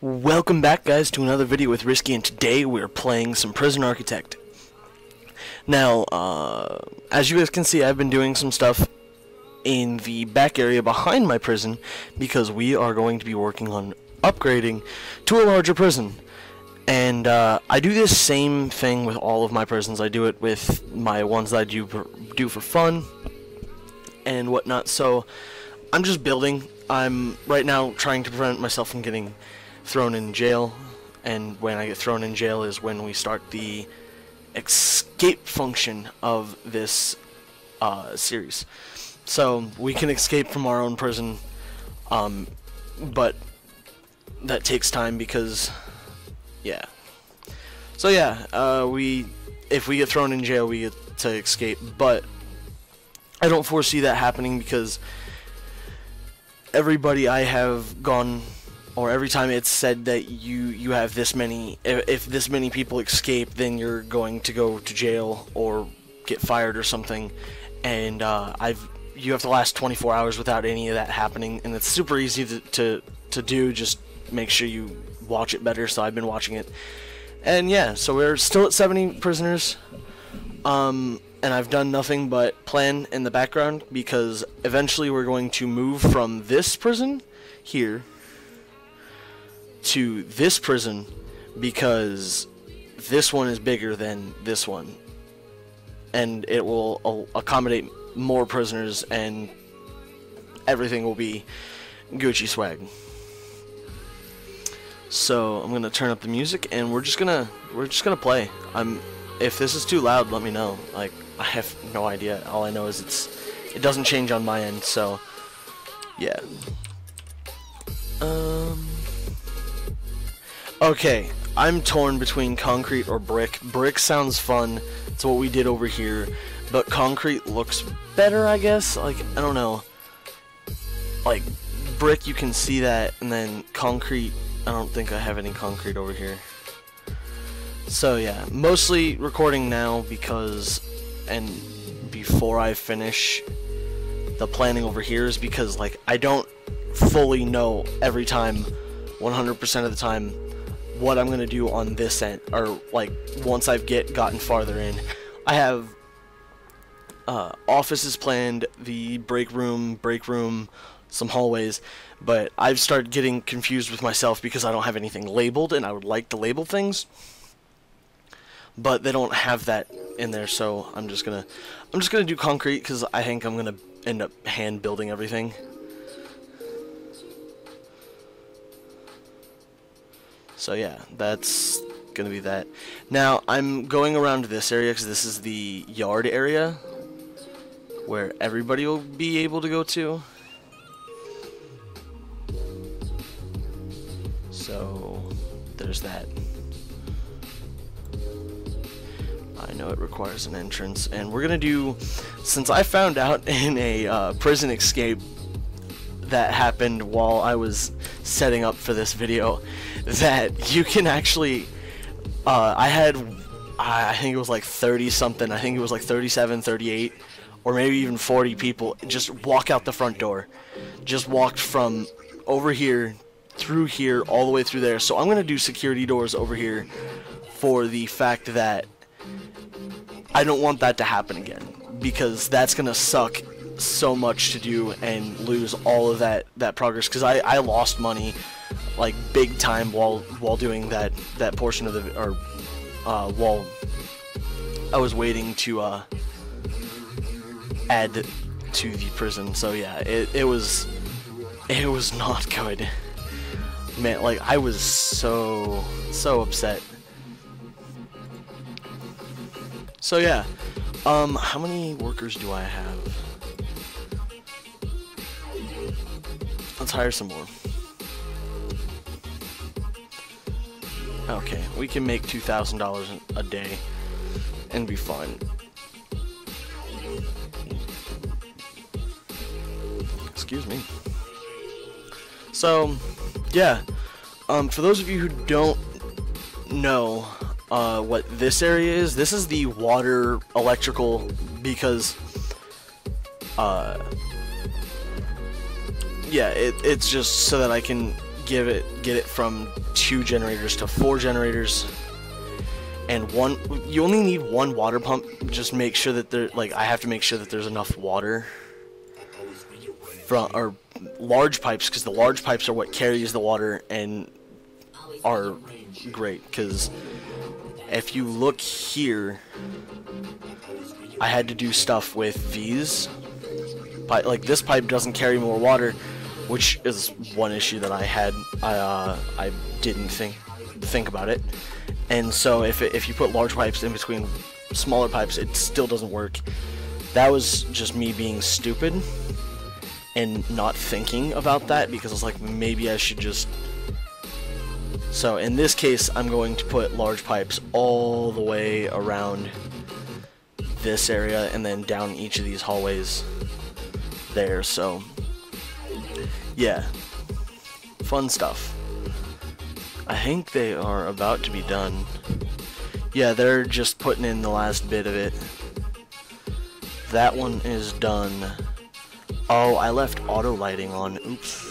Welcome back, guys, to another video with Risky, and today we're playing some Prison Architect. Now, as you guys can see, I've been doing some stuff in the back area behind my prison because we are going to be working on upgrading to a larger prison. And I do this same thing with all of my prisons. I do it with my ones that I do for fun and whatnot. So I'm just building. I'm right now trying to prevent myself from getting thrown in jail, and when I get thrown in jail is when we start the escape function of this series. So we can escape from our own prison, but that takes time because, yeah. So yeah, if we get thrown in jail, we get to escape, but I don't foresee that happening because everybody I have gone, or every time it's said that you have this many, if this many people escape, then you're going to go to jail or get fired or something, and you have to last 24 hours without any of that happening, and it's super easy to do. Just make sure you watch it better. So I've been watching it, and yeah, so we're still at 70 prisoners, and I've done nothing but plan in the background because eventually we're going to move from this prison here to this prison because this one is bigger than this one, and it will accommodate more prisoners, and everything will be Gucci swag. So I'm gonna turn up the music, and we're just gonna play. If this is too loud, let me know. Like, I have no idea. All I know is it doesn't change on my end. So yeah. Okay, I'm torn between concrete or brick. Brick sounds fun. It's what we did over here, but concrete looks better, I guess. Like, I don't know. Like, brick, you can see that, and then concrete, I don't think I have any concrete over here. So yeah, mostly recording now because, and before I finish the planning over here, is because, like, I don't fully know every time, 100% of the time, what I'm gonna do on this end, or like once I've gotten farther in. I have offices planned, the break room, some hallways, but I've started getting confused with myself because I don't have anything labeled, and I would like to label things, but they don't have that in there. So I'm just gonna do concrete because I think I'm gonna end up hand building everything. So yeah, that's gonna be that. Now I'm going around this area because this is the yard area where everybody will be able to go to. So there's that. I know it requires an entrance, and we're gonna do, since I found out in a prison escape that happened while I was setting up for this video, that you can actually, I think it was like 30 something, I think it was like 37, 38, or maybe even 40 people just walk out the front door. Just walked from over here, through here, all the way through there. So I'm going to do security doors over here for the fact that I don't want that to happen again, because that's going to suck so much to do and lose all of that progress, because I lost money like big time while doing that portion of the, or while I was waiting to add to the prison. So yeah, it was not good, man. Like, I was so upset. So yeah, how many workers do I have? Let's hire some more. Okay, we can make $2,000 a day and be fine. Excuse me. So, yeah. For those of you who don't know what this area is, this is the water electrical, because yeah, it's just so that I can get it from 2 generators to 4 generators, and you only need 1 water pump. Just make sure that I have to make sure that there's enough water from, or large pipes, because the large pipes are what carries the water and are great. Because if you look here, I had to do stuff with these. Like this pipe doesn't carry more water, which is one issue that I had. I didn't think about it, and so if you put large pipes in between smaller pipes, it still doesn't work. That was just me being stupid and not thinking about that, because I was like, maybe I should just. So in this case, I'm going to put large pipes all the way around this area and then down each of these hallways there. So yeah, fun stuff. I think they are about to be done. Yeah, they're just putting in the last bit of it. That one is done. Oh, I left auto lighting on. Oops.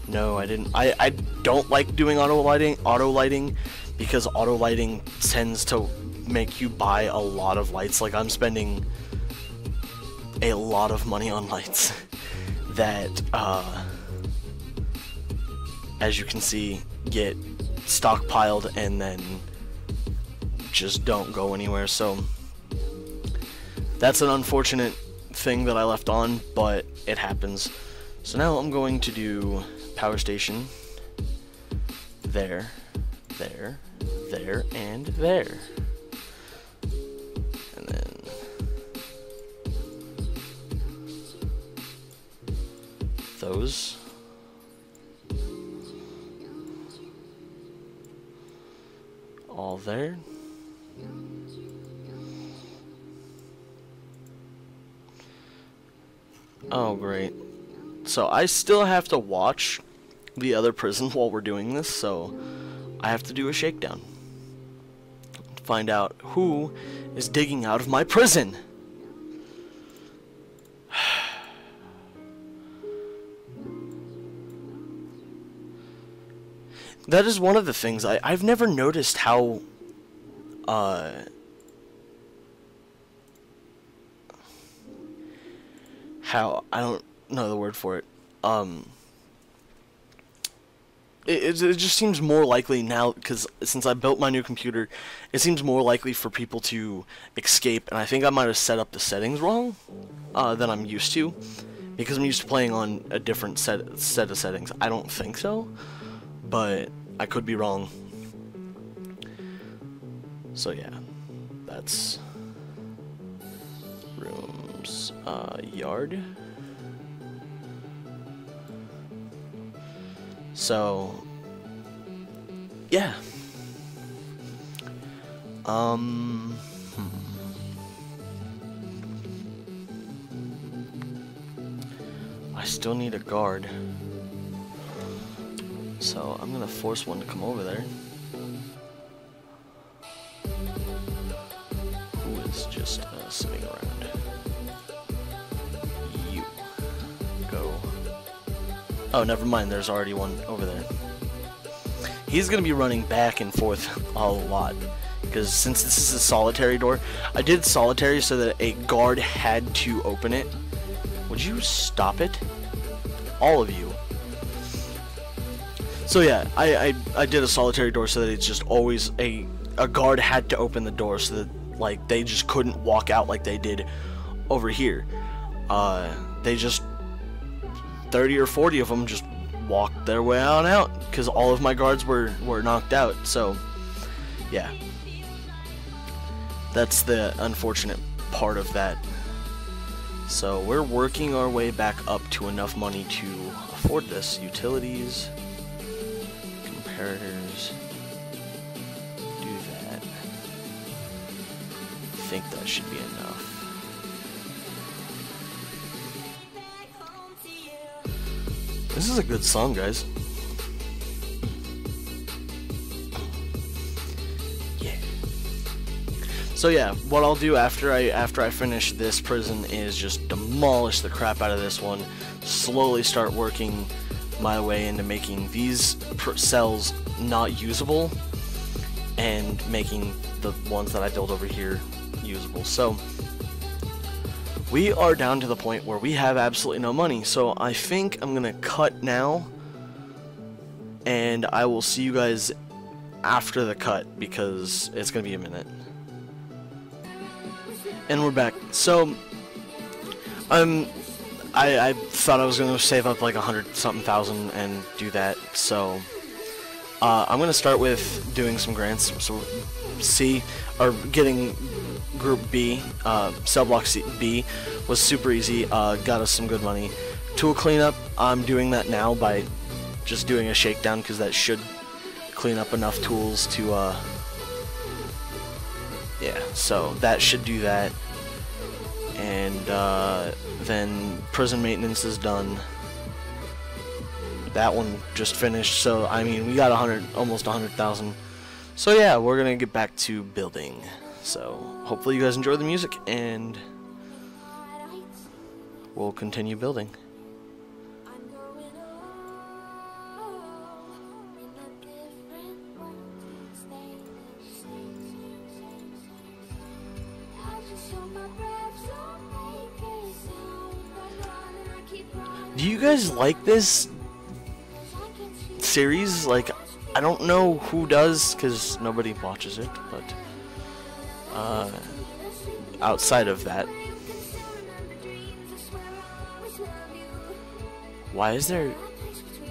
No, I didn't. I don't like doing auto lighting because auto lighting tends to make you buy a lot of lights. Like, I'm spending a lot of money on lights that, as you can see, get stockpiled and then just don't go anywhere. So that's an unfortunate thing that I left on, but it happens. So now I'm going to do power station there, there, there, and there. And then those. All there. Oh, great. So I still have to watch the other prison while we're doing this, so I have to do a shakedown. Find out who is digging out of my prison. That is one of the things I've never noticed how I don't know the word for it. It just seems more likely now, because since I built my new computer, it seems more likely for people to escape, and I think I might have set up the settings wrong than I'm used to, because I'm used to playing on a different set of settings. I don't think so, but I could be wrong. So yeah, that's rooms, yard. So yeah. I still need a guard. So I'm gonna force one to come over there. Who is just sitting around? You. Go. Oh, never mind, there's already one over there. He's gonna be running back and forth a lot, because since this is a solitary door, I did solitary so that a guard had to open it. Would you stop it? All of you. So yeah, I did a solitary door so that it's just always a guard had to open the door, so that like they just couldn't walk out like they did over here. They just 30 or 40 of them just walked their way on out because all of my guards were knocked out. So yeah, that's the unfortunate part of that. So we're working our way back up to enough money to afford this. Utilities, comparators, do that. I think that should be enough. This is a good song, guys. Yeah. So yeah, what I'll do after I finish this prison is just demolish the crap out of this one, slowly start working my way into making these cells not usable and making the ones that I build over here usable. So we are down to the point where we have absolutely no money, so I think I'm gonna cut now, and I will see you guys after the cut because it's gonna be a minute. And we're back. So I thought I was gonna save up like 100-something thousand and do that, so I'm gonna start with doing some grants. So C, or getting Group B, Cell Block B was super easy, got us some good money. Tool cleanup, I'm doing that now by just doing a shakedown because that should clean up enough tools to, yeah, so that should do that. And then prison maintenance is done. That one just finished, so I mean we got almost 100,000. So yeah, we're gonna get back to building. So hopefully you guys enjoy the music, and we'll continue building. Do you guys like this series? Like, I don't know who does, because nobody watches it, but outside of that, why is there,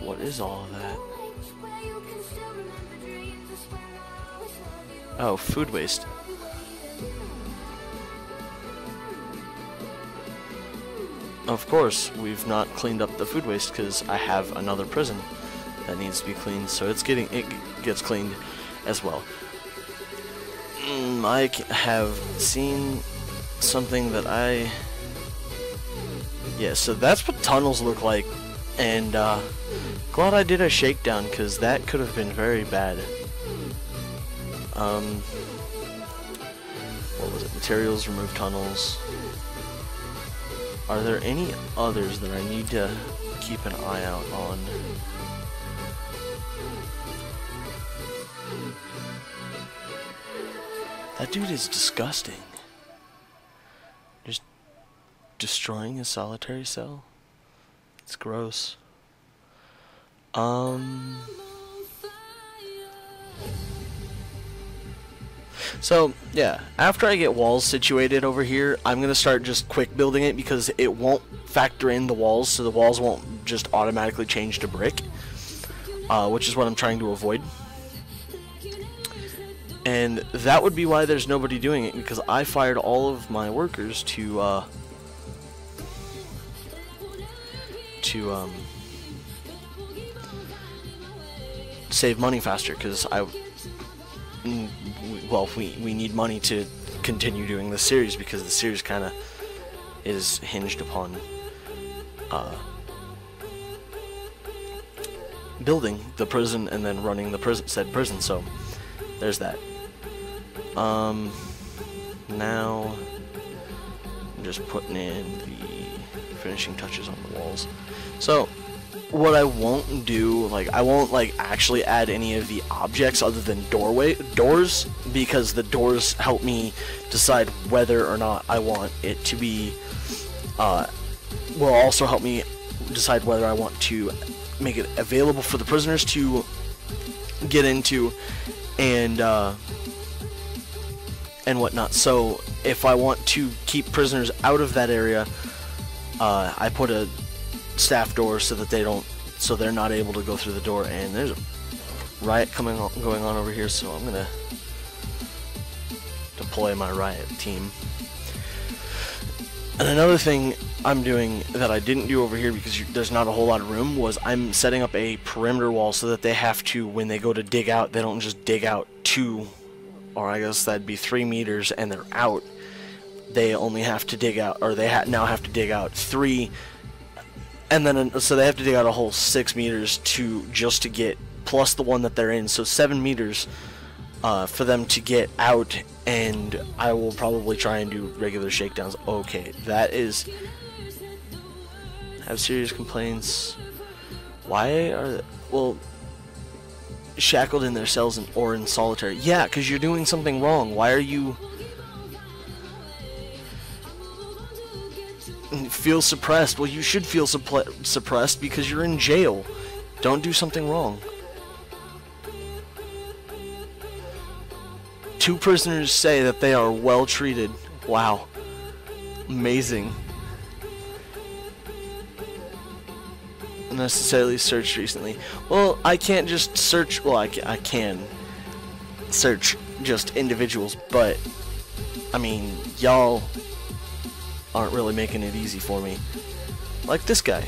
what is all of that? Oh, food waste. Of course, we've not cleaned up the food waste because I have another prison that needs to be cleaned, so it gets cleaned as well. I have seen something that yeah, so that's what tunnels look like, and glad I did a shakedown because that could have been very bad. What was it? Materials, remove tunnels. Are there any others that I need to keep an eye out on? That dude is disgusting. Just destroying a solitary cell? It's gross. So, yeah, after I get walls situated over here, I'm going to start just quick building it because it won't factor in the walls, so the walls won't just automatically change to brick, which is what I'm trying to avoid. And that would be why there's nobody doing it, because I fired all of my workers to save money faster, because we need money to continue doing this series, because the series kind of is hinged upon building the prison and then running the said prison. So there's that. Now I'm just putting in the finishing touches on the walls. So what I won't do, like, I won't like actually add any of the objects other than doors, because the doors help me decide whether or not I want it to be, will also help me decide whether I want to make it available for the prisoners to get into and whatnot. So if I want to keep prisoners out of that area, I put a staff door so that they're not able to go through the door. And there's a riot going on over here, so I'm gonna deploy my riot team. And another thing I'm doing that I didn't do over here because there's not a whole lot of room was I'm setting up a perimeter wall so that they have to, when they go to dig out, they don't just dig out 2, or I guess that'd be 3 meters and they're out. They only have to dig out, or they now have to dig out 3, and then so they have to dig out a whole 6 meters just to get, plus the one that they're in, so 7 meters for them to get out. And I will probably try and do regular shakedowns. Okay, that is have serious complaints. Why are they, well, shackled in their cells or in solitary? Yeah, because you're doing something wrong. Why are you... Feel suppressed? Well, you should feel suppressed because you're in jail. Don't do something wrong. 2 prisoners say that they are well treated. Wow. Amazing. Unnecessarily searched recently. Well, I can't just search. Well, I can search just individuals, but I mean, y'all aren't really making it easy for me. Like this guy.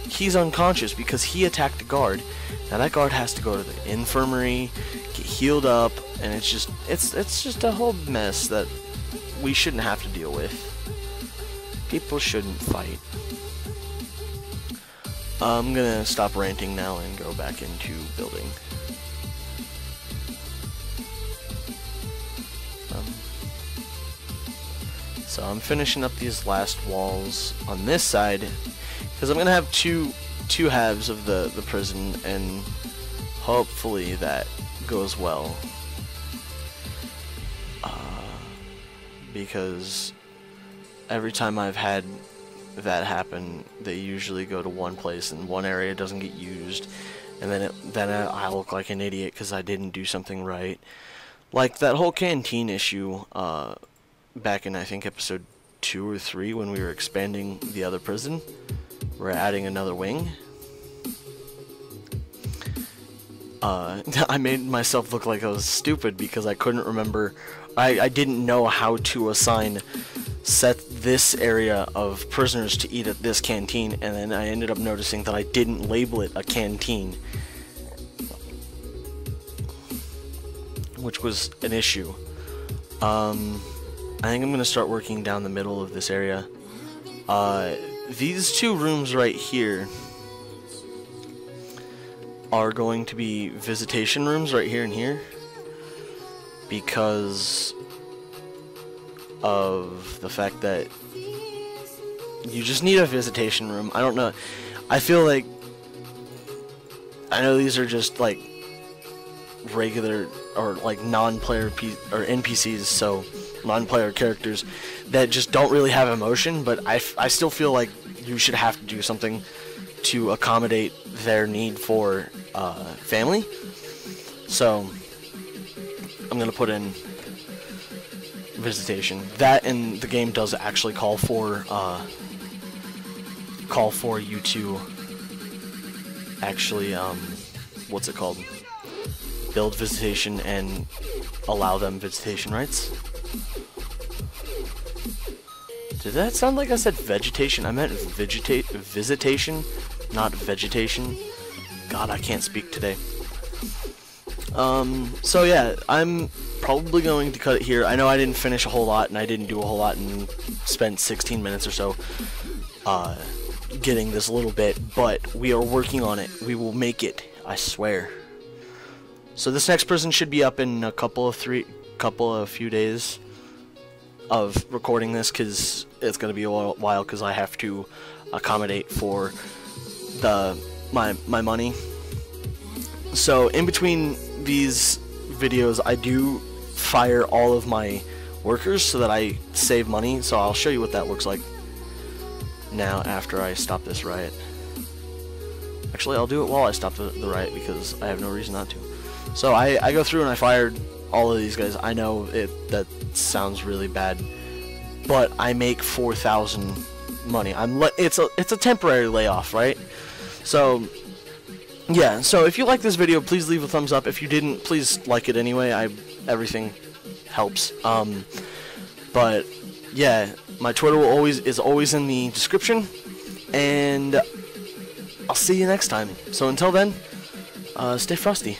He's unconscious because he attacked a guard. Now that guard has to go to the infirmary, get healed up, and it's just a whole mess that we shouldn't have to deal with. People shouldn't fight. I'm gonna stop ranting now and go back into building. So I'm finishing up these last walls on this side because I'm gonna have two halves of the prison, and hopefully that goes well. Because every time I've had that happen, they usually go to one place and one area doesn't get used, and then I look like an idiot because I didn't do something right. Like that whole canteen issue back in, I think, episode 2 or 3 when we were expanding the other prison. We're adding another wing. I made myself look like I was stupid because I couldn't remember. I didn't know how to set this area of prisoners to eat at this canteen, and then I ended up noticing that I didn't label it a canteen, which was an issue. I think I'm gonna start working down the middle of this area. These 2 rooms right here are going to be visitation rooms right here and here, because of the fact that you just need a visitation room. I don't know. I feel like, I know these are just like regular or like non-player or NPCs, so non-player characters that just don't really have emotion, but I still feel like you should have to do something to accommodate their need for family. So I'm gonna put in visitation. That, and the game does actually call for you to actually what's it called? Build visitation and allow them visitation rights. Did that sound like I said vegetation? I meant visitation, not vegetation. God, I can't speak today. So yeah, I'm probably going to cut it here. I know I didn't finish a whole lot, and I didn't do a whole lot, and spent 16 minutes or so getting this little bit, but we are working on it. We will make it, I swear. So this next prison should be up in a few days of recording this, because it's going to be a while, because I have to accommodate for my money. So in between these videos, I do fire all of my workers so that I save money. So I'll show you what that looks like now after I stop this riot. Actually, I'll do it while I stop the riot, because I have no reason not to. So I go through and I fired all of these guys. I know that sounds really bad, but I make 4,000 money. It's a temporary layoff, right? So yeah, so if you like this video, please leave a thumbs up. If you didn't, please like it anyway. Everything helps. But yeah, my Twitter is always in the description, and I'll see you next time. So until then, stay frosty.